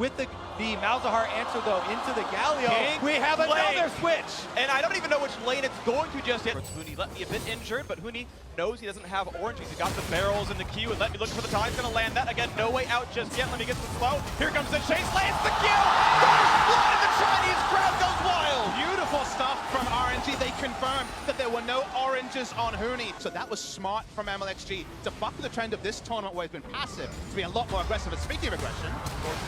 with the Malzahar answer though into the Galio. King We have another switch. And I don't even know which lane it's going to just yet. Huni let me a bit injured, but Huni knows he doesn't have oranges. He's got the barrels in the queue, and let me look for the time. He's gonna land that again. No way out just yet. Let me get the slow. Here comes the chase. Lands the kill. First blood, and the Chinese crowd goes wild. Beautiful stuff from RNG. They confirmed that there were no oranges on Huni. So that was smart from MLXG to buck the trend of this tournament where he's been passive to be a lot more aggressive. And speaking of aggression,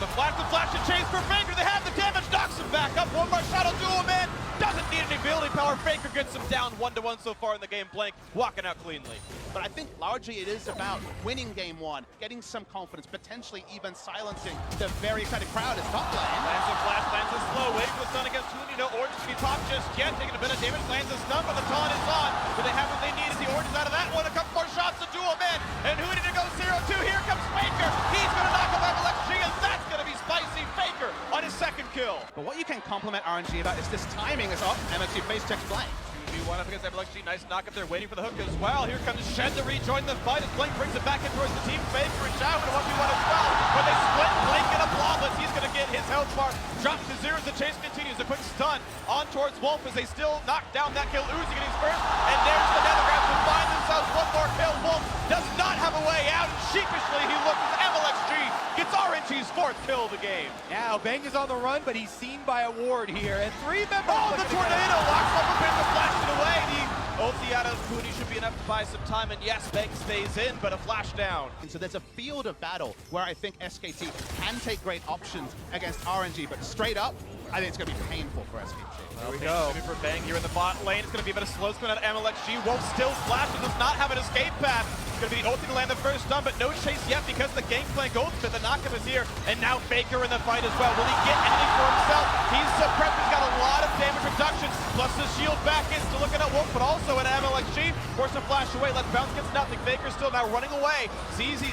The flash and chase for Faker. They have the damage, knocks him back up. One more shot will do him in. Doesn't need any ability power. Faker gets him down 1-1 so far in the game. Blank walking out cleanly. but I think largely it is about winning game one, getting some confidence, potentially even silencing the very excited crowd as top lane. Lands a flash, lands a slow, waiting for the stun against Huni. No orange to be popped just yet. Taking a bit of damage, lands a stun, but the taunt is on. Do they have what they need? Is the orange out of that one? A couple more shots to do him in. And Huni to go 0-2. Here comes Faker. He's going to knock him out LXG, and that's going to be spicy. Faker on his second kill. But what you can compliment RNG about is this timing is up. MXG face checks Blank. 2v1 up against MLXG. Nice knock up there, waiting for the hook as well. Here comes Shen to rejoin the fight as Blank brings it back in towards the team. Faker and Xiao in 1v1 as well. But they split. Blank in a blobless. He's going to get his health bar dropped to 0 as the chase continues. A quick stun on towards Wolf as they still knock down that kill. Uzi getting first. And there's the Nethergrass to find themselves one more kill. Wolf does not have a way out. Sheepishly, he looks as MLXG gets RNG's fourth kill of the game. Now, Bang is on the run, but he's seen by a ward here. And 3 members. Oh, the tornado locks up a bit to flash it away. The ulti out of Huni should be enough to buy some time. And yes, Bang stays in, but a flash down. And so there's a field of battle where I think SKT can take great options against RNG, but straight up, I think it's going to be painful for SKT. There we go. For Bang here in the bot lane. It's going to be a bit of slow spin out of MLXG. Wolf still flashes, does not have an escape path. It's going to be the ulti to land the first stun, but no chase yet because the Gangplank ultimate. The knockup is here, and now Faker in the fight as well. Will he get anything for himself? He's suppressed. He's got a lot of damage reduction, plus the shield back in. Still looking at Wolf, but also at MLXG. Force to flash away. Let's bounce gets nothing. Faker still now running away.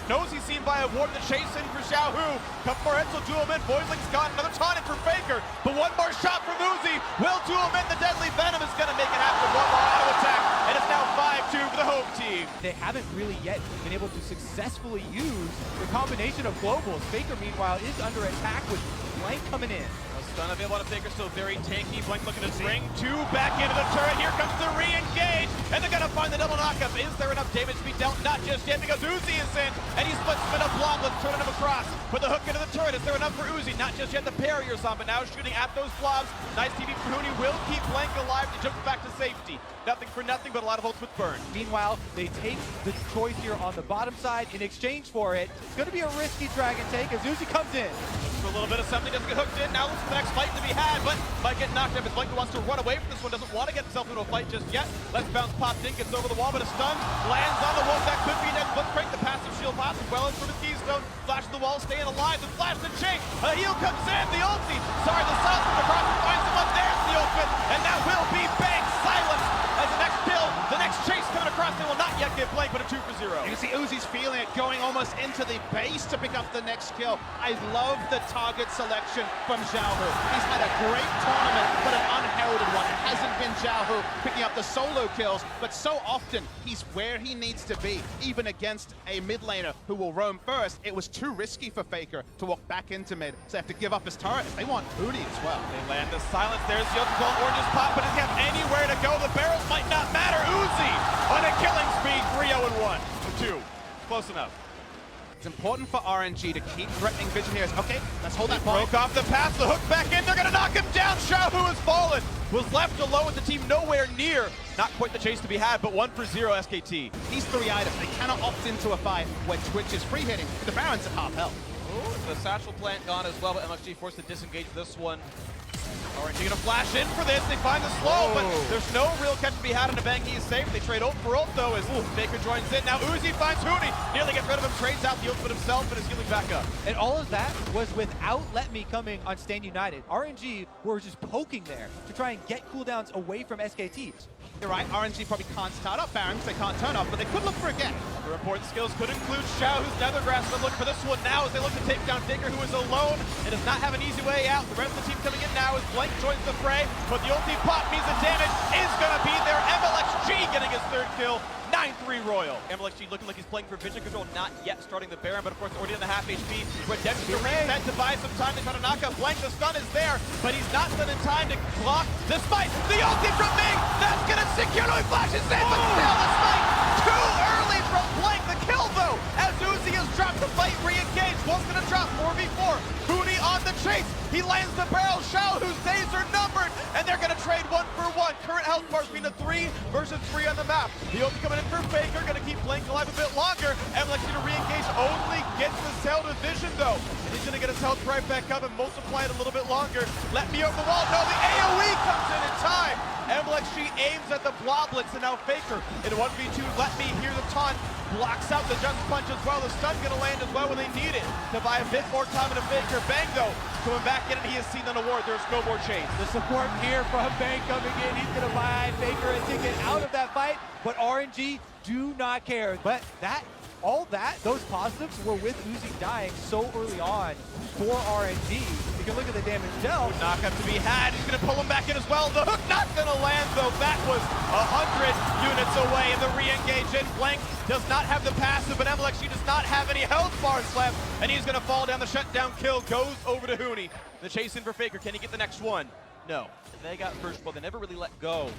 Knows he's seen by a ward. The chase in for Xiaohu. Couple more hits will do him in. Boisling's got another tonic for Faker, but one more shot from Uzi will do him in. The deadly venom is going to make it happen. One more auto attack, and it's now 5-2 for the home team. They haven't really yet been able to successfully use the combination of globals. Faker, meanwhile, is under attack with Blank coming in. Stun available on Faker, still very tanky. Blank looking to bring 2 back into the turret. Here comes the re-engage, and they're going to find the double knockup. Is there enough damage to be dealt? Not just yet, because Uzi is in, and he splits him in a blob. Let's turn him across. Put the hook into the turret. Is there enough for Uzi? Not just yet. The barrier's on, but now shooting at those blobs. Nice TV for Huni. Will keep Blank alive to jump back to safety. Nothing for nothing, but a lot of ultimate burn. Meanwhile, they take the choice here on the bottom side in exchange for it. It's going to be a risky dragon take as Uzi comes in. For a little bit of something, doesn't get hooked in. Now looks for the next fight to be had, but might get knocked up as Blank wants to run away from this one. Doesn't want to get himself into a fight just yet. Let's bounce popped in, gets over the wall, but a stun lands on the Wolf. That could be next. Let's break the passive shield pops as well as from his keystone. Flash the wall, staying alive. The flash the chase. A heal comes in. The ulti. Sorry, the South from across and finds someone. There's the ultimate, and that will be Bang silenced as the next kill. The next chase coming across. They will not yet get Blank, but a 2-0. You can see Uzi's feeling it, going almost into the base to pick up the next kill. I love the target selection from Xiaohu. He's had a great tournament, but an unheralded one. It hasn't been Xiaohu picking up the solo kills, but so often he's where he needs to be, even against a mid laner who will roam first. It was too risky for Faker to walk back into mid, so they have to give up his turret if they want Huni as well. They land the silence. There's the ultimate gold. Oranges pop, but doesn't have anywhere to go. The barrels might not matter. Uzi on a killing spree, 3-0-1. 2. Close enough. It's important for RNG to keep threatening vision here. Okay, let's hold that point. Broke off the pass, the hook back in. They're going to knock him down. Xiaohu has fallen. Was left alone with the team nowhere near. Not quite the chase to be had, but 1-0 SKT. These 3 items, they cannot opt into a fight when Twitch is free hitting. The Baron's at half health. Ooh, the satchel plant gone as well, but MXG forced to disengage this one. RNG gonna flash in for this. They find the slow, but there's no real catch to be had on a Bang. He is safe. They trade ult for ult though as Faker joins in. Now Uzi finds Huni. Nearly gets rid of him. Trades out the ultimate himself and is healing back up. And all of that was without Let Me coming on Stand United. RNG were just poking there to try and get cooldowns away from SKT. You're right, RNG probably can't start up Barons, they can't turn off, but they could look for a get. The important skills could include Xiao, who's Nethergrass, but looking for this one now as they look to take down Faker, who is alone and does not have an easy way out. The rest of the team coming in now as Blank joins the fray, but the ulti pop means the damage is going to be there. MLXG getting his 3rd kill. 9-3 Royal. MLXG looking like he's playing for vision control, not yet starting the Baron, but of course already on the half HP. Redemption to reset to buy some time to try to knock out Blank. The stun is there, but he's not done in time to block the smite. The ulti from Ming, that's gonna secure. No, he flashes in, but still the smite too early from Blank. The kill though, as Uzi has dropped the fight, re-engaged. One's gonna drop 4v4. Huni on the chase. He lands the barrel. Shao, whose days are numbered, and they're gonna trade 1 for 1. Current health bars being the 3 versus 3 on the map. The ulti coming in for Faker, gonna keep Blank alive a bit longer. MLX to re-engage, only gets the cell to vision though. And he's gonna get his health right back up and multiply it a little bit longer. Let me over the wall. No, the AoE comes in time. MLXG aims at the bloblets, and now Faker in 1v2. Let me hear the taunt. Blocks out the just punch as well. The stun's gonna land as well when they need it to buy a bit more time in a Faker. Bang though, coming back in, and he has seen an award. There's no more chase. The support here from Bang coming in. He's gonna buy Faker a ticket out of that fight, but RNG do not care. But those positives were with Uzi dying so early on for RNG. You can look at the damage dealt. Knockup to be had. He's gonna pull him back in as well. The hook not gonna land though. That was 100 units away, and the re-engage in. Blank does not have the passive, but MLXG does not have any health bars left, and he's gonna fall down. The shutdown kill goes over to Huni. The chase in for Faker. Can he get the next one? No. They got first blood. They never really let go.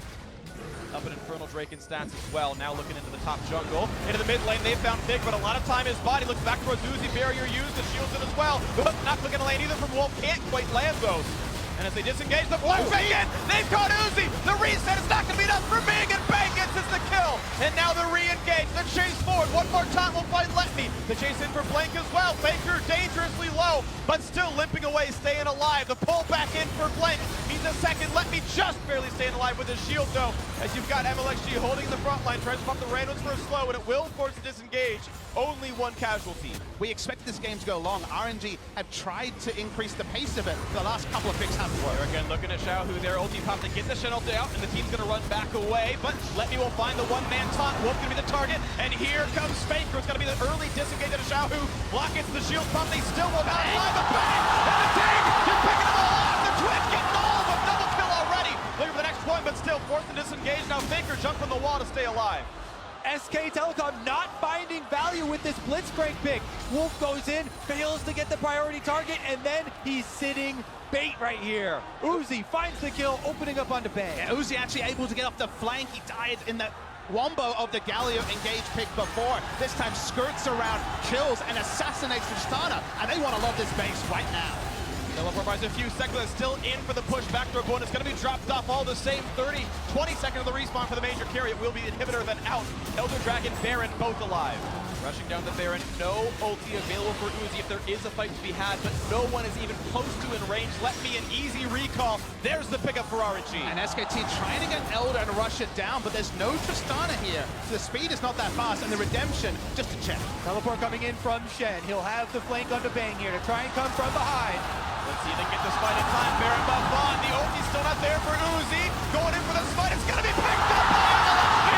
Up an Infernal Drake in stats as well. Now looking into the top jungle. Into the mid lane, they found Fig, but a lot of time his body looks back towards Uzi. Barrier used, the shields in as well. The hook not looking to land either from Wolf. Can't quite land those. And as they disengage, the flashback in, they've caught Uzi. The reset is not going to be enough for Ming, and Bang gets us the kill. And now the re-engage, the chase forward. One more time will find Let Me. The chase in for Blank as well. Faker dangerously low, but still limping away, staying alive. The pull back in for Blank means a second. Let Me just barely staying alive with his shield though, as you've got MLXG holding the front line, tries to pop the randoms for a slow, and it will force a disengage. Only one casualty. We expect this game to go long. RNG have tried to increase the pace of it. The last couple of picks haven't worked. They're again looking at Shao, who their ulti pop to get the Shen ulti out, and the team's gonna run back away, but Let Me will find the one-man taunt. Wolf gonna be the target, and here comes Faker. It's gonna be the early disengage of Shao, who block gets the shield pump. They still will not alive, but Bang! And the tank is picking them all off. The twin getting all of them. Double kill already. Looking for the next one, but still forced to disengage. Now Faker jumps on the wall to stay alive. SK Telecom not finding value with this Blitzcrank pick. Wolf goes in, fails to get the priority target, and then he's sitting bait right here. Uzi finds the kill, opening up onto Bang. Yeah, Uzi actually able to get off the flank. He died in the wombo of the Galio engage pick before. This time skirts around, kills, and assassinates Tristana, and they want to love this base right now. Teleport buys a few seconds, still in for the push back throw bonus. Going to be dropped off all the same. 30, 20 seconds of the respawn for the major carry. It will be the inhibitor, then out. Elder Dragon, Baron, both alive. Rushing down the Baron, no ulti available for Uzi if there is a fight to be had, but no one is even close to in range. Let Me an easy recall. There's the pickup for RNG. And SKT trying to get Elder and rush it down, but there's no Tristana here. The speed is not that fast, and the redemption, just a check. Teleport coming in from Shen. He'll have the flank onto Bang here to try and come from behind. Let's see if they get the spite in time. Baron buff on. The ulti's still not there for Uzi. Going in for the spite. It's going to be picked up by MLXG.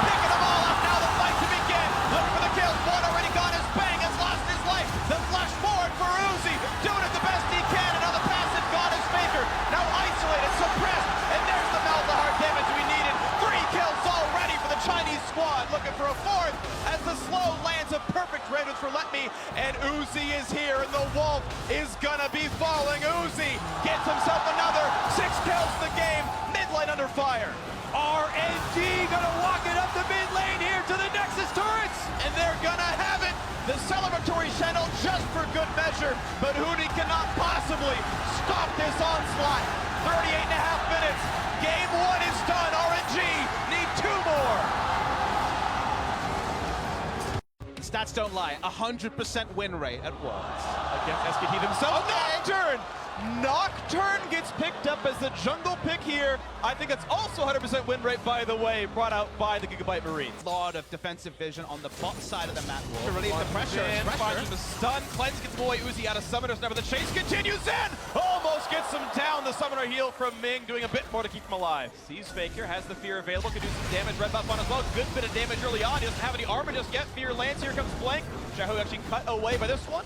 Picking them all up. Now the fight to begin. Looking for the kill. One already gone as Bang has lost his life. The flash forward for Uzi. Doing it the best he can. And now the passive gone as Faker. Now isolated, suppressed. And there's the heart damage we needed. 3 kills already for the Chinese squad. Looking for a 4th as the slow lands a perfect range for Let Me. And Uzi is here, and the Wolf is gonna be falling. Uzi gets himself another 6 kills in the game. Mid lane under fire. RNG gonna walk it up the mid lane here to the Nexus turrets. And they're gonna have it. The celebratory channel just for good measure, but Huni cannot possibly stop this onslaught. 38.5 minutes. Game 1 is done. RNG need 2 more. Stats don't lie. 100% win rate at Worlds. Against SKT themselves. Nocturne! Nocturne gets picked up as the jungle pick here. I think it's also 100% win rate, by the way, brought out by the Gigabyte Marines. A lot of defensive vision on the bot side of the map to relieve the pressure. Finding the stun. Cleanse gets the boy Uzi out of Summoners. Now the chase continues in. Almost gets him down. The Summoner heal from Ming, doing a bit more to keep him alive. Sees Faker, has the Fear available, can do some damage. Red buff on as well. Good bit of damage early on. He doesn't have any armor just yet. Fear lands. Here comes Blank. Shahu actually cut away by this one.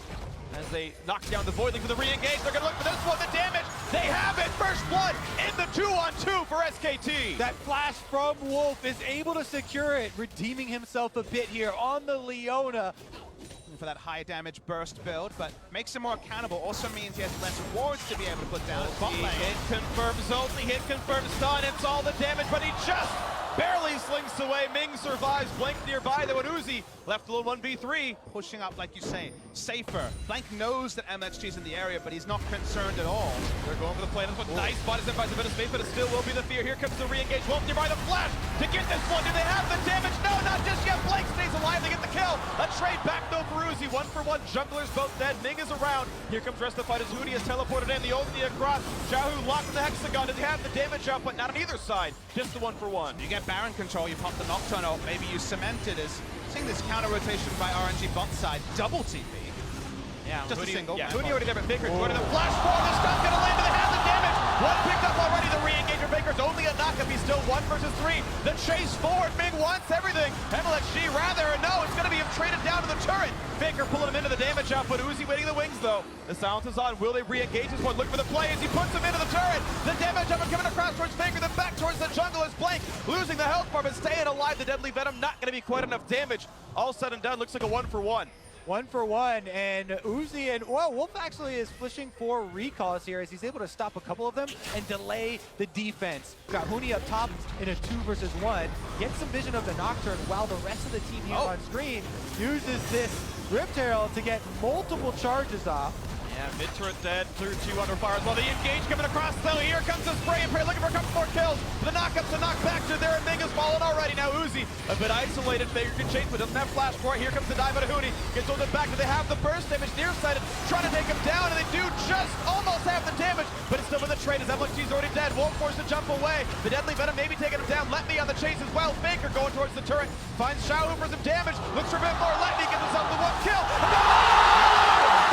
As they knock down the Voidling for the re-engage, they're going to look for this one, the damage. They have it. First blood in the 2-on-2 for SK. SKT. That flash from Wolf is able to secure it, redeeming himself a bit here on the Leona. For that high damage burst build, but makes him more accountable. Also means he has less wards to be able to put down. Bot lane. Hit confirms ulti, hit confirms stun, it's all the damage, but he just barely slinks away. Ming survives, Blank nearby, though, and Uzi left a little 1v3. Pushing up, like you say, safer. Blank knows that MXG's in the area, but he's not concerned at all. They're going for the play. This one's nice. Bot is in by a bit of space, but it still will be the fear. Here comes the re-engage. Wolf nearby the flash to get this one. Do they have the damage? No, not just yet. Blank stays alive. They get the kill. A trade back though for Uzi. 1-for-1. Junglers both dead. Ming is around. Here comes the rest of the fight as Hootie has teleported in. The ulti across. Xiaohu locked in the hexagon. Does he have the damage output? Not on either side. Just the 1-for-1. You get Baron control, you pop the Nocturne ult, maybe you cement it as seeing this counter rotation by RNG bot side. Double TP. Yeah, Just a single. Yeah, Hootie already there, but Baker's going to the flash wall. This stuff's going to land, but they have the damage. One picked up already. The re-engage for Baker's only a knock-up. He's still 1 versus 3. The chase forward. Ming wants everything. MLXG rather. No, it's going to be him traded down to the turret. Baker pulling him into the damage output. Uzi waiting the wings, though. The silence is on. Will they re-engage this one? Look for the play as he puts him into the turret. The damage output coming across towards Baker. Then back towards the jungle is Blank. Losing the health bar, but staying alive. The deadly venom not going to be quite enough damage. All said and done, looks like a 1-for-1. 1-for-1, and Uzi and, well, Wolf actually is pushing for recalls here as he's able to stop a couple of them and delay the defense. Got Hootie up top in a 2 versus 1, gets some vision of the Nocturne while the rest of the team here on screen uses this Rift Herald to get multiple charges off. Yeah, mid-turret dead, clear 2 under fire as well. The engage coming across, though. Here comes the spray and pray, looking for a couple more kills. The knock-ups and knockbacks are there, and Ming has fallen already. Now Uzi, a bit isolated. Baker can chase, but doesn't have flash for it. Here comes the dive out of Hootie. Gets hold it back. Do they have the burst damage? Nearsighted, trying to take him down, and they do just almost have the damage, but it's still in the trade as MLXG's already dead. Won't force to jump away. The deadly venom maybe taking him down. Let me on the chase as well. Baker going towards the turret. Finds Xiaohu for some damage. Looks for a bit more. Let me gets himself the 1 kill.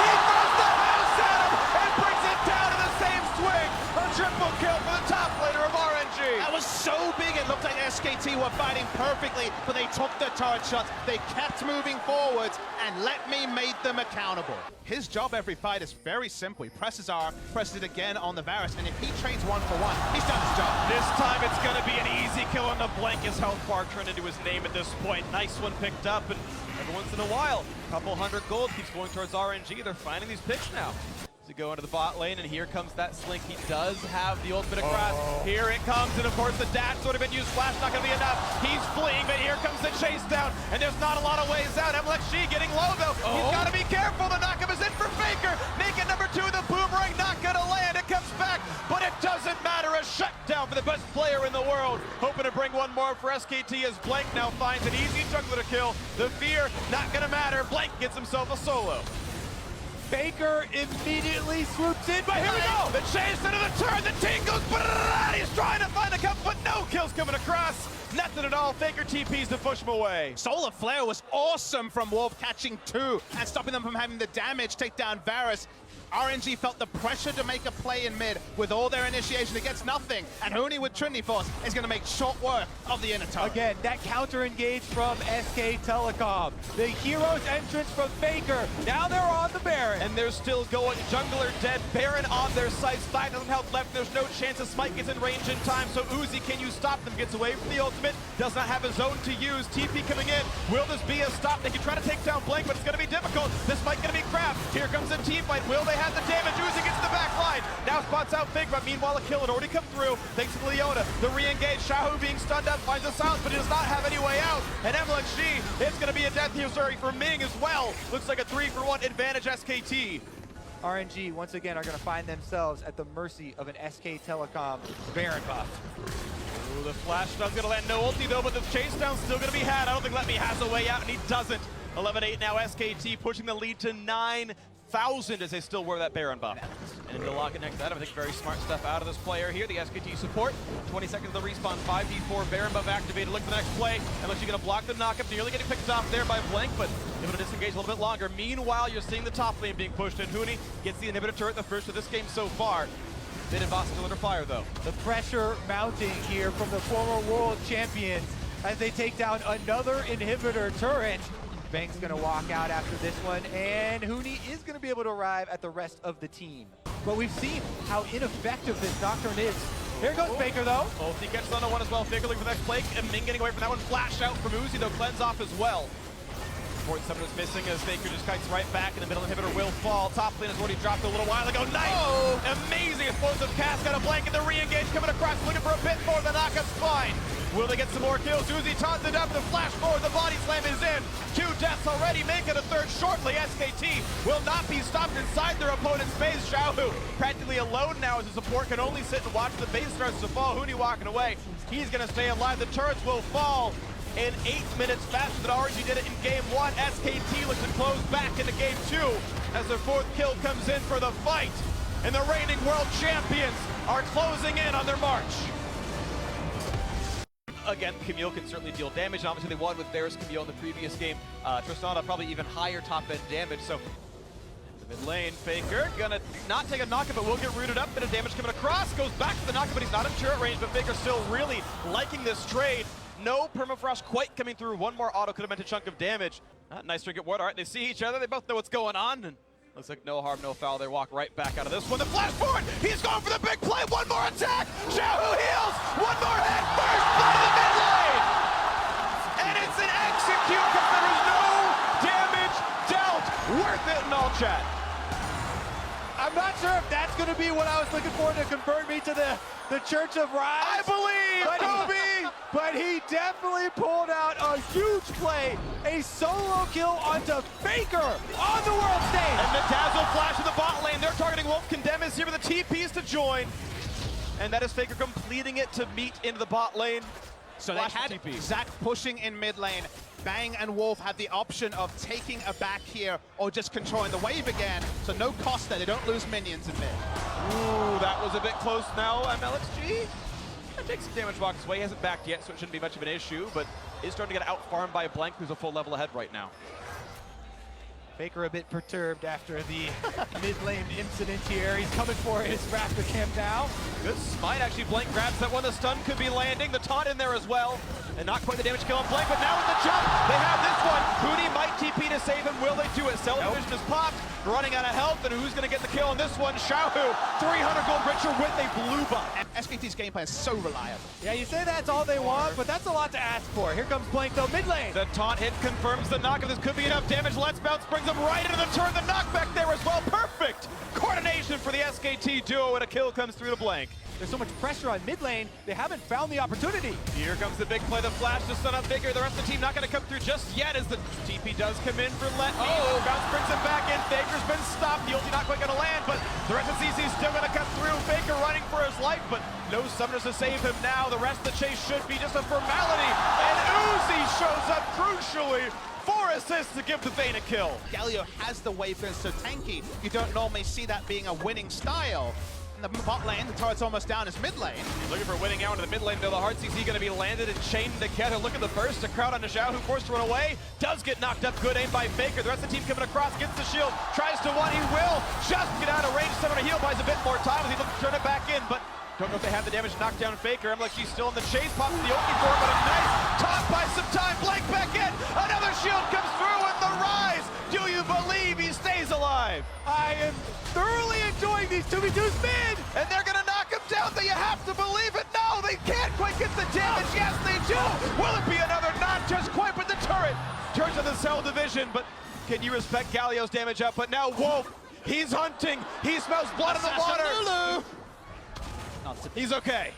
He throws the house at him and brings it down to the same swing. A triple kill for the top laner of RNG. That was so big, it looked like SKT were fighting perfectly, but they took the turret shots, they kept moving forwards, and Let Me made them accountable. His job every fight is very simple. He presses R, presses it again on the Varus, and if he trades 1-for-1, he's done his job. This time it's going to be an easy kill on the Blank. His health bar turned into his name at this point. Nice one picked up, and every once in a while, a couple hundred gold keeps going towards RNG. They're finding these picks now. To go into the bot lane, and here comes that Slink. He does have the ultimate across. Here it comes, and of course the dash sort of been used. Flash not going to be enough. He's fleeing, but here comes the chase down, and there's not a lot of ways out. MLXG getting low, though. He's got to be careful. The knockup is in for Faker. Naked number 2, the boomerang not going to land. It comes back, but it doesn't matter. A shutdown for the best player in the world. Hoping to bring one more for SKT as Blank now finds an easy jungler to kill. The fear not going to matter. Blank gets himself a solo. Baker immediately swoops in. But here we go! The chase into the turn, the team goes, he's trying to find a couple, but no kills coming across. Nothing at all. Faker TPs to push him away. Solar Flare was awesome from Wolf, catching 2 and stopping them from having the damage take down Varus. RNG felt the pressure to make a play in mid with all their initiation against nothing, and Hootie with Trinity Force is going to make short work of the inner turret. Again, that counter engage from SK Telecom. The hero's entrance from Faker. Now they're on the Baron. And they're still going. Jungler dead. Baron on their sights. 5,000 health left. There's no chance a Smite gets in range in time. So Uzi, can you stop them? Gets away from the ultimate. Does not have his own to use. TP coming in. Will this be a stop? They can try to take down Blank, but it's going to be difficult. This Smite going to be crap. Here comes the team fight. Will they have the damage? Uzi gets the back line. Now spots out Faker, but meanwhile a kill had already come through. Thanks to Leona. The re-engage. Xiaohu being stunned up. Finds the silence, but he does not have any way out. And MLXG, it's going to be a death here, sorry, for Ming as well. Looks like a 3-for-1 advantage SKT. RNG, once again, are going to find themselves at the mercy of an SK Telecom Baron buff. Ooh, the flash stuff's going to land. No ulti, though, but the chase down's still going to be had. I don't think Let Me has a way out, and he doesn't. 11-8 now, SKT pushing the lead to 9,000 as they still wear that Baron buff. And into lock it next to that, I think very smart stuff out of this player here. The SKT support, 20 seconds of the respawn, 5v4, Baron buff activated. Look at the next play, unless you're going to block the knockup. Nearly getting picked off there by Blank, but able to disengage a little bit longer. Meanwhile, you're seeing the top lane being pushed, and Hootie gets the inhibitor turret, the first of this game so far. Mid and boss still under fire, though. The pressure mounting here from the former world champions as they take down another inhibitor turret. Bang's gonna walk out after this one, and Hootie is gonna be able to arrive at the rest of the team. But we've seen how ineffective this Nocturne is Here goes Faker, though. Oh, he catches on to one as well. Faker looking for the next play. And Ming getting away from that one. Flash out from Uzi, though. Cleanse off as well. Important summoner's missing as Faker just kites right back, and the middle inhibitor will fall. Top lane has already dropped a little while ago. Nice! Oh. Amazing explosive cast. Got a blanket. The re-engage coming across, looking for a bit more. The knockup's fine. Will they get some more kills? Uzi taunts it up. The flash forward. The body slam is in. 2 deaths already. Make it a third shortly. SKT will not be stopped inside their opponent's base. Xiaohu practically alone now as the support can only sit and watch the base starts to fall. Huni walking away. He's going to stay alive. The turrets will fall in 8 minutes faster than RNG did it in game 1. SKT looks to close back into game 2 as their 4th kill comes in for the fight. And the reigning world champions are closing in on their march. Again, Camille can certainly deal damage. Obviously, they won with Varus Camille in the previous game. Tristana probably even higher top-end damage. So, the mid lane, Faker gonna not take a knockup, but will get rooted up. Bit of damage coming across. Goes back to the knockup, but he's not in turret range. But Faker still really liking this trade. No permafrost quite coming through. One more auto could have meant a chunk of damage. Nice trinket ward. All right, they see each other. They both know what's going on. And looks like no harm, no foul. They walk right back out of this one. The flash forward. He's going for the big play. One more attack. Xiaohu heals. One more hit. First blood in the mid lane. And it's an execute because there is no damage dealt. Worth it in all chat. I'm not sure if that's going to be what I was looking for to convert me to the Church of Rise. I believe, but he definitely pulled out a huge play, a solo kill onto Faker on the world stage. And the Dazzle flash in the bot lane. They're targeting Wolf. Condemn is here with the TPs to join. And that is Faker completing it to meet into the bot lane. So they had Zach pushing in mid lane. Bang and Wolf had the option of taking a back here or just controlling the wave again. So no cost there. They don't lose minions in mid. Ooh, that was a bit close now. MLXG takes some damage walks away. He hasn't backed yet, so it shouldn't be much of an issue, but is starting to get out-farmed by Blank, who's a full level ahead right now. Faker a bit perturbed after the mid-lane incident here. He's coming for his Raptor camp now. Good smite, actually. Blank grabs that one. The stun could be landing. The taunt in there as well. And not quite the damage kill on Blank, but now with the jump, they have this one. Huni might TP to save him. Will they do it? Cell Division is popped, running out of health, and who's going to get the kill on this one? Xiaohu, 300 gold richer with a blue buff. And SKT's game plan is so reliable. Yeah, you say that's all they want, but that's a lot to ask for. Here comes Blank, though, mid lane. The taunt hit confirms the knock. If this could be enough damage, Let's Bounce brings him right into the turn. The knockback there as well. Perfect coordination for the SKT duo, and a kill comes through to Blank. There's so much pressure on mid lane, they haven't found the opportunity. Here comes the big play, the flash to stun up Faker. The rest of the team not going to come through just yet as the TP does come in for Let Me. Oh, Bounce brings him back in. Faker's been stopped. The ulti not quite going to land, but the rest of CC is still going to cut through. Faker running for his life, but no summoners to save him now. The rest of the chase should be just a formality. And Uzi shows up crucially. 4 assists to give the Vayne a kill. Galio has the wave gun so tanky. You don't normally see that being a winning style. In the bot lane, the turret's almost down as mid lane. Looking for winning out into the mid lane, though the hard CC going to be landed and chained together. Look at the burst, a crowd on Xiao, who forced to run away. Does get knocked up, good aim by Faker. The rest of the team coming across, gets the shield, tries to one, he will just get out of range. Summoner heal buys a bit more time as he looks to turn it back in, but don't know if they have the damage to knock down Faker. I'm like, she's still in the chase, pops the ulti for him, but a nice taunt by some time. Blank back in, another shield comes through and the rise. Do you believe he stays alive? I am thoroughly enjoying these 2v2s mid. And they're gonna knock him down, do you have to believe it? No, they can't quite get the damage. Yes, they do. Will it be another? Not just quite, but the turret turns to the Cell Division, but can you respect Galio's damage up? But now Wolf, he's hunting. He smells blood in the water. He's okay.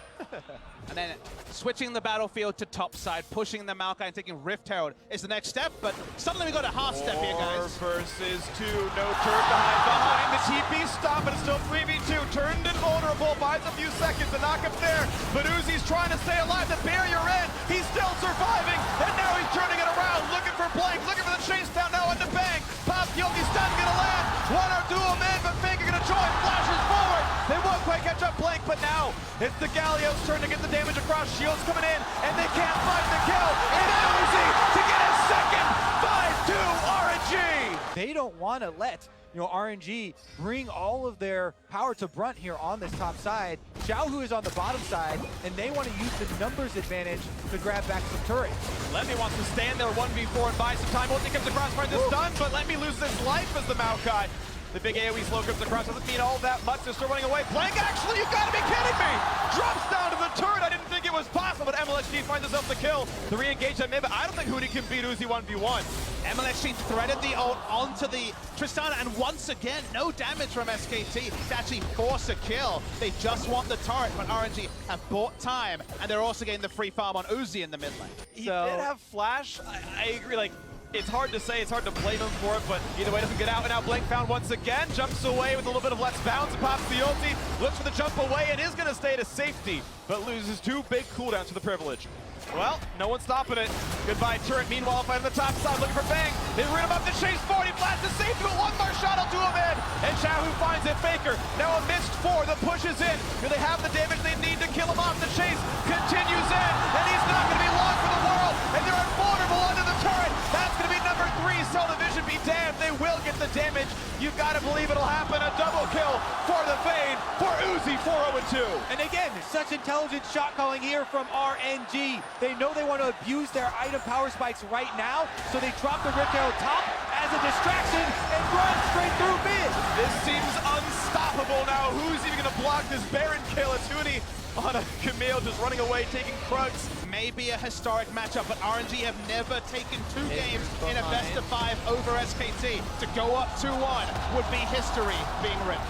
And then switching the battlefield to top side, pushing the Maokai and taking Rift Herald is the next step, but suddenly we got a half step here, guys. 4 versus 2, no turret behind. The TP stop, but it's still 3v2. Turned invulnerable, buys a few seconds, the knockup there, but Uzi's trying to stay alive, the barrier in, he's still surviving, and now he's turning it around, looking for Blank, looking for the chase down now on the Bang. Pop Yogi stun gonna land, one or dual man, but Faker gonna join, flashes forward, they won't quite catch up Blank, but now it's the Galio's turn to get the damage across. Shields coming in, and they can't find the kill. And Uzi to get his second 5-2 RNG. They don't want to let RNG bring all of their power to brunt here on this top side. Xiaohu is on the bottom side, and they want to use the numbers advantage to grab back some turrets. Lemmy wants to stand there 1v4 and buy some time. Ulti comes across, finds the stun, but Lemmy loses his life as the Maokai The big AoE slow comes across, doesn't mean all that much. They're still running away. Blank, actually, you gotta be kidding me! Drops down to the turret. I didn't think it was possible, but MLXG finds himself the kill. The re-engage that mid, but I don't think Hootie can beat Uzi 1v1. MLXG threaded the ult onto the Tristana, and once again, no damage from SKT to actually force a kill. They just want the turret, but RNG have bought time, and they're also getting the free farm on Uzi in the mid lane. He did have flash. I agree, like, it's hard to say, it's hard to blame him for it, but either way, doesn't get out, and now Blank found once again, jumps away with a little bit of let's bounce, pops the ulti, looks for the jump away, and is gonna stay to safety, but loses 2 big cooldowns to the privilege. Well, no one's stopping it. Goodbye, turret. Meanwhile, fighting the top side, looking for Bang. They rid him up the chase 40, blast to safety, but one more shot will do him in. And Xiaohu finds it. Faker now a missed 4. The push is in. Do they have the damage they need to kill him off? The chase continues in, and he's not going to be long for the world. And they're invulnerable under the turret. That's going to be number 3. Cell Division be damned. They will get the damage. You've got to believe it'll happen. A double kill for the Vayne for Uzi 4-0-2. And again, such intelligent shot calling here from RNG. They know they want to abuse their item power spikes right now, so they drop the Rift Arrow top as a distraction and run straight through mid. This seems unstoppable now. Who's even going to block this Baron kill? It's Hootie on a Camille just running away, taking Krugs. Maybe a historic matchup, but RNG have never taken 2 games in a best of 5 over SKT. To go up 2-1 would be history being written.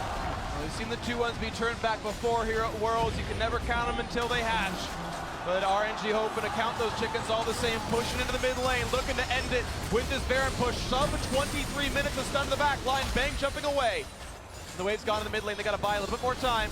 We've seen the 2-1s be turned back before here at Worlds. You can never count them until they hatch. But RNG hoping to count those chickens all the same, pushing into the mid lane, looking to end it with this Baron push. Sub 23 minutes of stun to the back line. Bang jumping away. The wave's gone in the mid lane. They got to buy a little bit more time.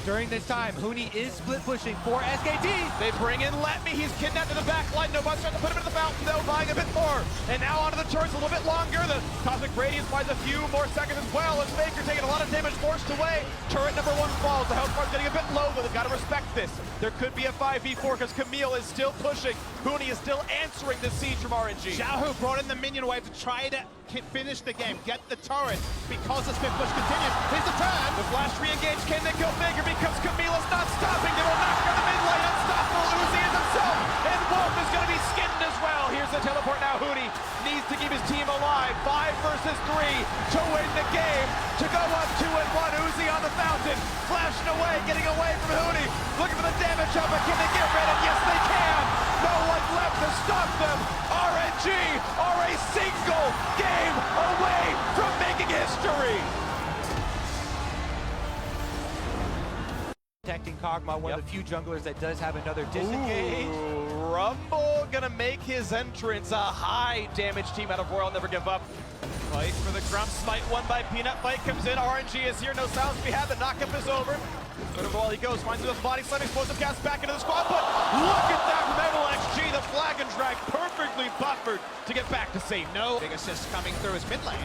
During this time, Huni is split pushing for SKT. They bring in Let Me. He's kidnapped to the back line. No bus trying to put him into the fountain, though, buying a bit more. And now onto the turrets a little bit longer. The Cosmic Radiance buys a few more seconds as well. As Faker taking a lot of damage, forced away. Turret number 1 falls. The health bar's getting a bit low, but they've got to respect this. There could be a 5v4 because Camille is still pushing. Huni is still answering the siege from RNG. Xiaohu brought in the minion wave to try to finish the game, get the turret, because the spin push continues. Here's the turn. The flash re-engage, can they kill Faker? Because Camille's not stopping. They will knock down the mid lane. Unstoppable. Uzi is himself. And Wolf is going to be skinned as well. Here's the teleport now. Hootie needs to keep his team alive. 5 versus 3 to win the game. To go up 2-1. Uzi on the fountain. Flashing away, getting away from Hootie. Looking for the damage up, but can they get rid of? Yes, they can. No one left to stop them. RNG are a single game away from making history. Protecting Kog'Maw, one of the few junglers that does have another disengage. Ooh, Rumble gonna make his entrance. A high damage team out of Royal Never Give Up. Fight for the Grump. Smite won by Peanut. Fight comes in. RNG is here. No silence to be had. The knockup is over. Third of all, he goes. Finds his body slam. Explosive cast back into the squad. But look at that from MLXG. The flag and drag perfectly buffered to get back to safe. No. Big assist coming through his mid lane.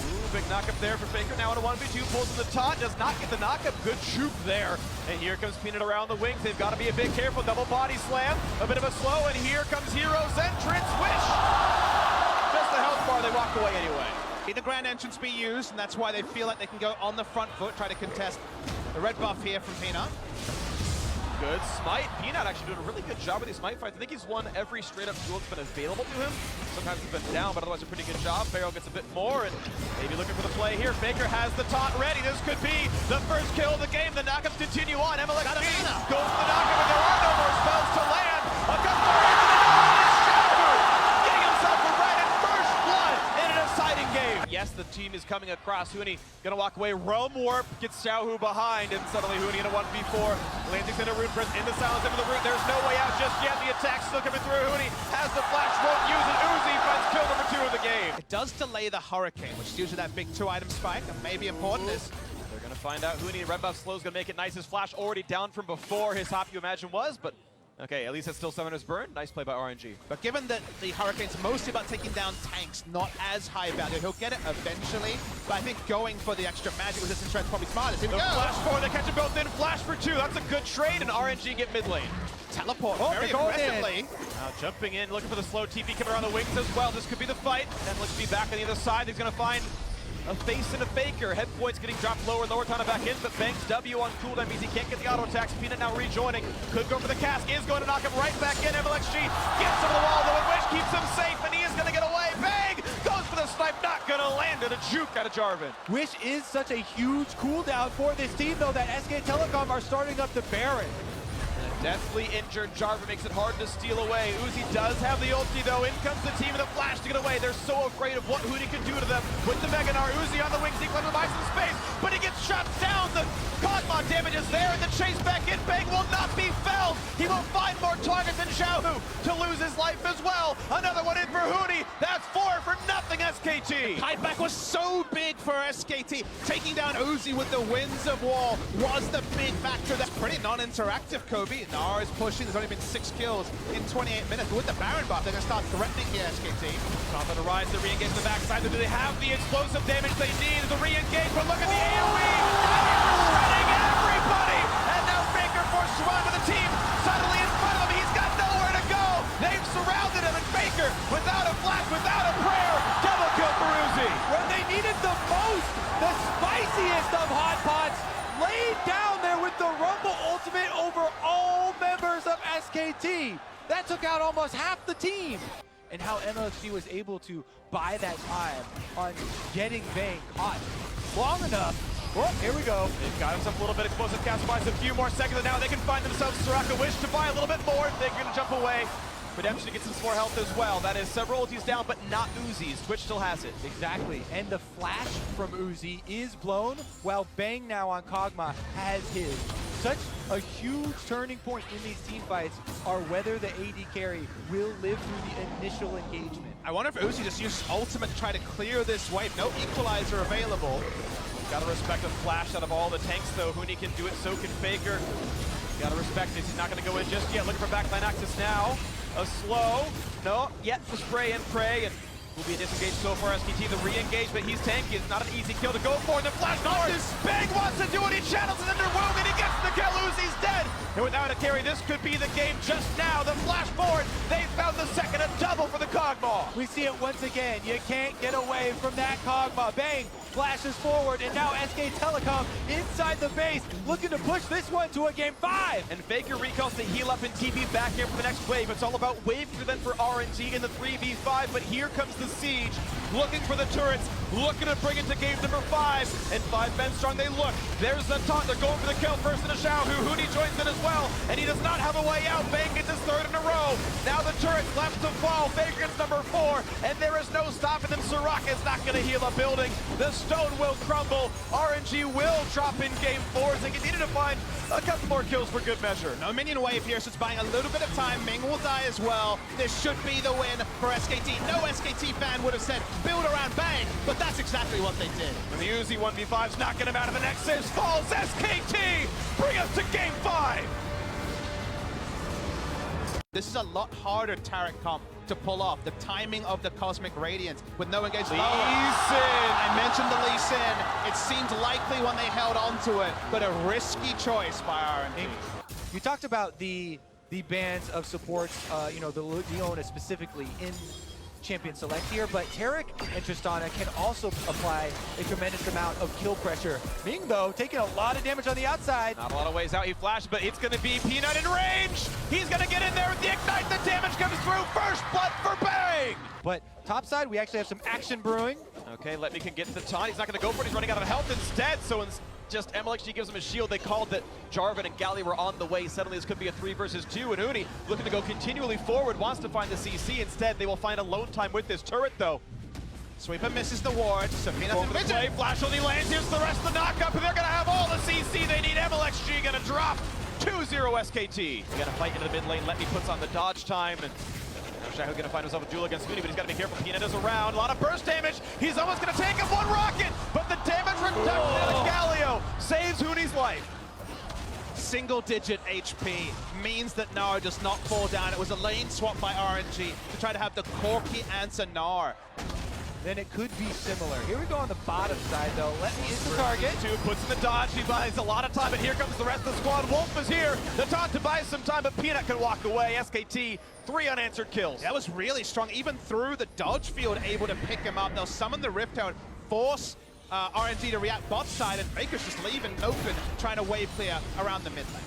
Ooh, big knockup there for Faker. Now in a 1v2. Pulls in the taunt. Does not get the knockup. Good shoot there. And here comes Peanut around the wings. They've got to be a bit careful. Double body slam. A bit of a slow. And here comes Hero's entrance. Wish. Just the health bar. They walk away anyway. The grand entrance be used, and that's why they feel like they can go on the front foot, try to contest the red buff here from Peanut. Good smite. Peanut actually doing a really good job with these smite fights. I think he's won every straight-up duel that's been available to him. Sometimes he's been down, but otherwise a pretty good job. Pharaoh gets a bit more, and maybe looking for the play here. Faker has the taunt ready. This could be the first kill of the game. The knockups continue on. MLXG goes for the knockup, and there are no more spells to land. A couple more into the Xiaohu getting himself a red and first blood in an exciting game. Yes, the team is coming across. Huni gonna walk away. Realm Warp gets Xiaohu behind, and suddenly Huni in a 1v4. Lands into Rune Press, in the silence, into the root. There's no way out just yet. The attack's still coming through. Huni has the flash, won't use it. Uzi finds kill number 2 of the game. It does delay the Hurricane, which is usually that big 2-item spike, and maybe important is they're gonna find out. Huni, red buff slow's gonna make it nice. His flash already down from before his hop, you imagine, was, but okay, at least it's still Summoner's Burn. Nice play by RNG. But given that the Hurricane's mostly about taking down tanks, not as high value, he'll get it eventually. But I think going for the extra magic resistance strength is probably smartest. Here we The go. flash 4, they catch him both in. Flash for 2, that's a good trade, and RNG get mid lane. Teleport very they're going aggressively. Now jumping in, looking for the slow TP coming around the wings as well. This could be the fight. Then looks to be back on the other side. He's gonna find a face and a Faker. Head points getting dropped lower and lower, time to back in, but Banks W on cooldown means he can't get the auto attacks. Peanut now rejoining. Could go for the cast, is going to knock him right back in. MLXG gets over the wall, though, and Wish keeps him safe, and he is gonna get away. Bang! Goes for the snipe not gonna land at a juke out of Jarvan. Which is such a huge cooldown for this team, though, that SK Telecom are starting up the Baron. Deathly injured Jarvan makes it hard to steal away. Uzi does have the ulti though. In comes the team and the flash to get away. They're so afraid of what Hootie can do to them. With the Mega Gnar, Uzi on the wings, he climbs by some space, but he gets shot down. The Cosmon damage is there, and the chase back in. Bang will not be felled. He will find more targets than Xiaohu to lose his life as well. Another one in for Hootie. That's 4 for nothing, SKT. Kite back was so big for SKT. Taking down Uzi with the Winds of War was the big factor. That's pretty non-interactive, Kobe. Gnar is pushing. There's only been 6 kills in 28 minutes. But with the Baron buff, they're going to start threatening here, SKT. Top of the rise, the re-engage the backside. Do they have the explosive damage they need? The re-engage, but look at the AoE! Shredding everybody! And now Faker forced to run with the team suddenly in front of him. He's got nowhere to go. They've surrounded him, and Faker, without a flash, without a prayer, double kill for Uzi. When they needed the most, the spiciest of hot pots laid down there with the Rumble ultimate over all members of SKT. That took out almost half the team. And how MLG was able to buy that time on getting Bang caught long enough. Well, here we go. They've got himself a little bit explosive cast buys a few more seconds, and now they can find themselves Soraka wish to buy a little bit more. They're going to jump away. Redemption gets some more health as well. That is several ultis down, but not Uzi's. Twitch still has it. Exactly. And the flash from Uzi is blown, while Bang now on Kog'Maw has his. Such a huge turning point in these team fights are whether the AD carry will live through the initial engagement. I wonder if Uzi just used ultimate to try to clear this wave. No equalizer available. Gotta respect the flash out of all the tanks, though. Hootie can do it, so can Faker. Gotta respect this. He's not gonna go in just yet. Looking for backline access now. A slow. No, yet the spray and pray. And will be a disengage so far. SKT, the re-engage, but he's tanky. It's not an easy kill to go for. And the flash forward. Bang wants to do it. He channels it under Wound, and he gets the kill. Uzi's dead. And without a carry, this could be the game just now. The flash forward. They found the second, a double for the Kog'Maw. We see it once again. You can't get away from that Kog'Maw. Bang flashes forward, and now SK Telecom inside the base, looking to push this one to a game 5. And Faker recalls the heal up and TP back here for the next wave. It's all about wave then for RNG in the 3v5, but here comes the siege, looking for the turrets, looking to bring it to game number 5. And 5 men strong, they look. There's the taunt, they're going for the kill first in a Xiaohu. Hootie joins in as well, and he does not have a way out. Bang gets his 3rd in a row. Now the turret's left to fall. Faker gets number 4, and there is no stopping them. Soraka is not going to heal a building. The stone will crumble. RNG will drop in game 4 as they continue to find a couple more kills for good measure. No minion wave here, so it's buying a little bit of time. Ming will die as well. This should be the win for SKT. No SKT fan would have said build around Bang, but that's exactly what they did. When the Uzi 1v5's knocking him out of the Nexus, falls SKT! Bring us to game 5! This is a lot harder Taric comp to pull off. The timing of the Cosmic Radiance with no engagement. Lee Sin! I mentioned the Lee Sin. It seemed likely when they held onto it, but a risky choice by RNG. You talked about the bans of supports, you know, the Leona specifically in Champion Select here, but Taric and Tristana can also apply a tremendous amount of kill pressure. Ming, though, taking a lot of damage on the outside. Not a lot of ways out, he flashed, but it's gonna be Peanut in range! He's gonna get in there with the Ignite, the damage comes through, first blood for Bang! But topside, we actually have some action brewing. Okay, Let Me can get the taunt, he's not gonna go for it, he's running out of health instead, so just MLXG gives him a shield. They called that Jarvan and Galley were on the way. Suddenly this could be a 3 versus 2, and Uni looking to go continually forward, wants to find the CC. Instead, they will find alone time with this turret, though. Sweeper misses the ward, so Peanut Over the play, Flash only lands, here's the rest of the knockup, and they're gonna have all the CC they need. MLXG gonna drop 2-0 SKT. They gotta fight into the mid lane. Let Me puts on the dodge time, and Xiaohu gonna find himself a duel against Uni, but he's gotta be careful. Peanut is around, a lot of burst damage. He's almost gonna take him, 1 rocket, but the damage reduction out of Galio saves Uni's life. Single-digit HP means that Gnar does not fall down. It was a lane swap by RNG to try to have the Corki answer Gnar. Then it could be similar. Here we go on the bottom side, though. Let Me is the target. Puts in the dodge, he buys a lot of time, but here comes the rest of the squad. Wolf is here, the taunt to buy some time, but Peanut can walk away. SKT, 3 unanswered kills. That was really strong, even through the dodge field, able to pick him up. They'll summon the Rift Tower, force RNG to react bot side, and Baker's just leaving open, trying to wave clear around the mid lane.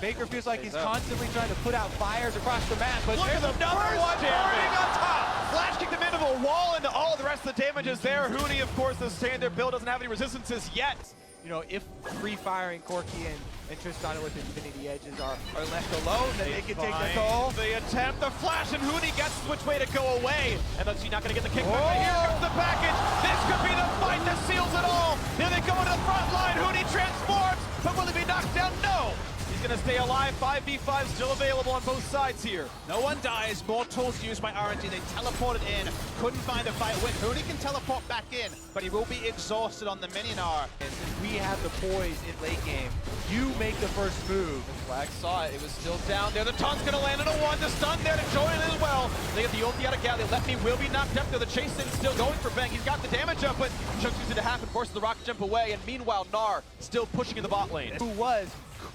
Baker feels like he's constantly trying to put out fires across the map, but look at the number 1 burning on top. flash kicked him into a wall, and all of the rest of the damage is there. Huni, of course, the standard build doesn't have any resistances yet. You know, if Free Firing Corki and Tristana with Infinity Edges are left alone, then they can take the toll. They attempt the flash, and Huni gets which way to go away. And let's see, not going to get the kickback, but here comes the package. This could be the fight that seals it all. Here they go into the front line. Huni transforms, but will he be knocked down? No. He's going to stay alive. 5v5 still available on both sides here. No one dies. More tools used by RNG. They teleported in. Couldn't find a fight with. Huni can teleport back in, but he will be exhausted on the Mininar. And since we have the poise in late game, you make the first move. Flag saw it. It was still down there. The taunt's going to land on a 1. The stun there to join it as well. They get the ulti out of Gal. Let me will be knocked up there. The chase in still going for Bang. He's got the damage up, but Chunks used it to happen. Forces the rocket jump away. And meanwhile, Gnar still pushing in the bot lane. Who was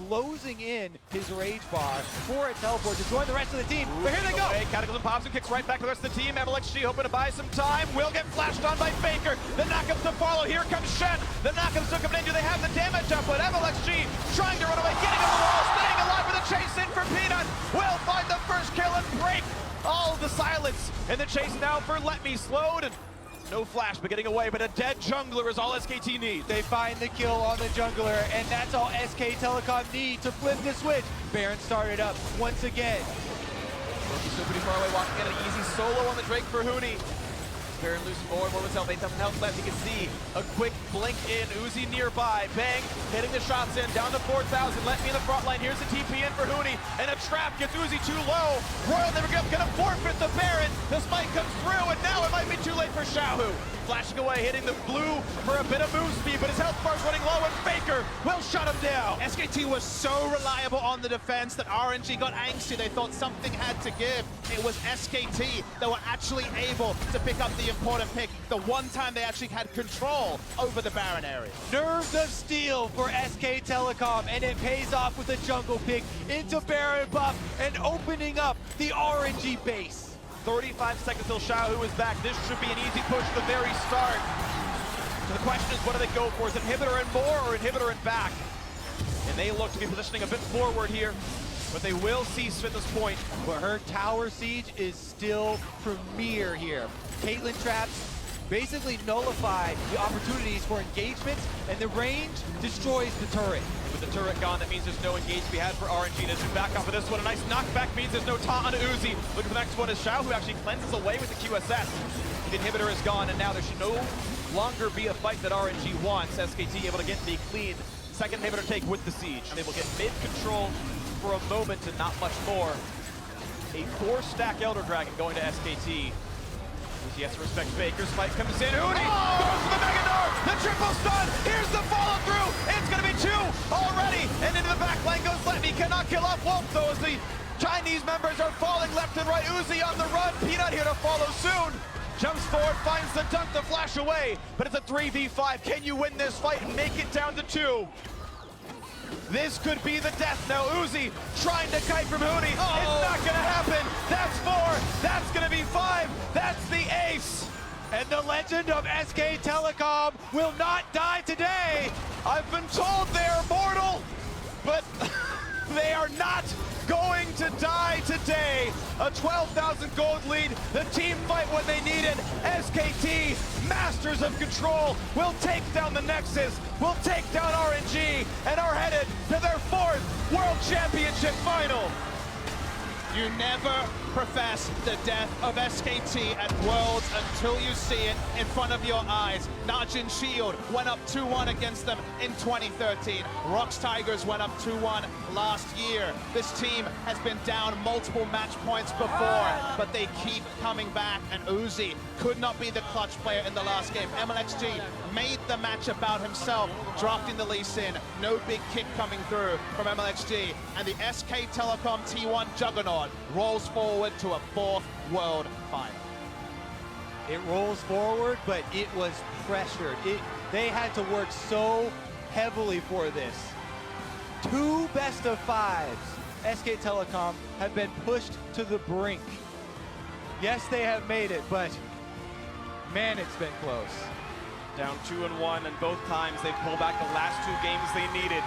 closing in his rage bar for a teleport to join the rest of the team. But here they go. Cataclysm pops and kicks right back to the rest of the team. MLXG hoping to buy some time. Will get flashed on by Faker. The knockups to follow. Here comes Shen. The knockups still coming in. Do they have the damage up? But MLXG trying to run away, getting on the wall, staying alive with a chase in for Peanut. Will find the first kill and break all of the silence. And the chase now for Let Me slowed. And no flash, but getting away, but a dead jungler is all SKT needs. They find the kill on the jungler, and that's all SK Telecom need to flip the switch. Baron started up once again. He's still pretty far away, walking in an easy solo on the Drake for Huni. Baron losing more and more of his health, 8,000 health left. You can see a quick blink in, Uzi nearby. Bang, hitting the shots in, down to 4,000. Let me in the front line. Here's the TP in for Huni, and a trap gets Uzi too low. Royal never gonna forfeit the Baron. The smite comes through, and now it might be too late for Xiaohu. Flashing away, hitting the blue for a bit of move speed, but his health bar's running low, and Faker will shut him down. SKT was so reliable on the defense that RNG got angsty. They thought something had to give. It was SKT that were actually able to pick up the important pick. The one time they actually had control over the Baron area. Nerves of steel for SK Telecom, and it pays off with a jungle pick into Baron buff and opening up the RNG base. 35 seconds till Xiaohu is back. This should be an easy push at the very start. So the question is, what do they go for? Is it inhibitor and more or inhibitor and back? And they look to be positioning a bit forward here, but they will cease at this point. But her tower siege is still premier here. Caitlyn traps basically nullify the opportunities for engagements, and the range destroys the turret. With the turret gone, that means there's no engage to be had for RNG. To zoom back off of this one, a nice knockback means there's no taunt on Uzi. Look for the next one is Xiao, who actually cleanses away with the QSS. The inhibitor is gone, and now there should no longer be a fight that RNG wants. SKT able to get the clean second inhibitor take with the siege. They will get mid-control for a moment and not much more. A 4-stack Elder Dragon going to SKT. He has to respect Faker's fight comes in. Huni goes for the Mega Gnar. The triple stun. Here's the follow through. It's going to be 2 already. And into the back lane goes Let Me. Cannot kill off Wolf though as the Chinese members are falling left and right. Uzi on the run. Peanut here to follow soon. Jumps forward, finds the dunk to flash away. But it's a 3v5. Can you win this fight and make it down to 2? This could be the death now. Uzi trying to kite from Huni. It's not going to happen. That's 4. That's going to be 5. That's the ace. And the legend of SK Telecom will not die today. I've been told they're mortal, but they are not going to die today. A 12,000 gold lead. The team fight what they needed. SKT, masters of control, will take down the Nexus, will take down RNG, and are headed to their 4th World Championship final. You never profess the death of SKT at Worlds until you see it in front of your eyes. Najin Shield went up 2-1 against them in 2013. Rox Tigers went up 2-1 last year. This team has been down multiple match points before, but they keep coming back, and Uzi could not be the clutch player in the last game. MLXG made the match about himself, drafting the Lee Sin. No big kick coming through from MLXG, and the SK Telecom T1 juggernaut rolls forward to a 4th World final. It rolls forward, but it was pressured. They had to work so heavily for this. 2 best-of-5s. SK Telecom have been pushed to the brink. Yes, they have made it, but man, it's been close. Down 2-1, and both times they pulled back the last 2 games they needed.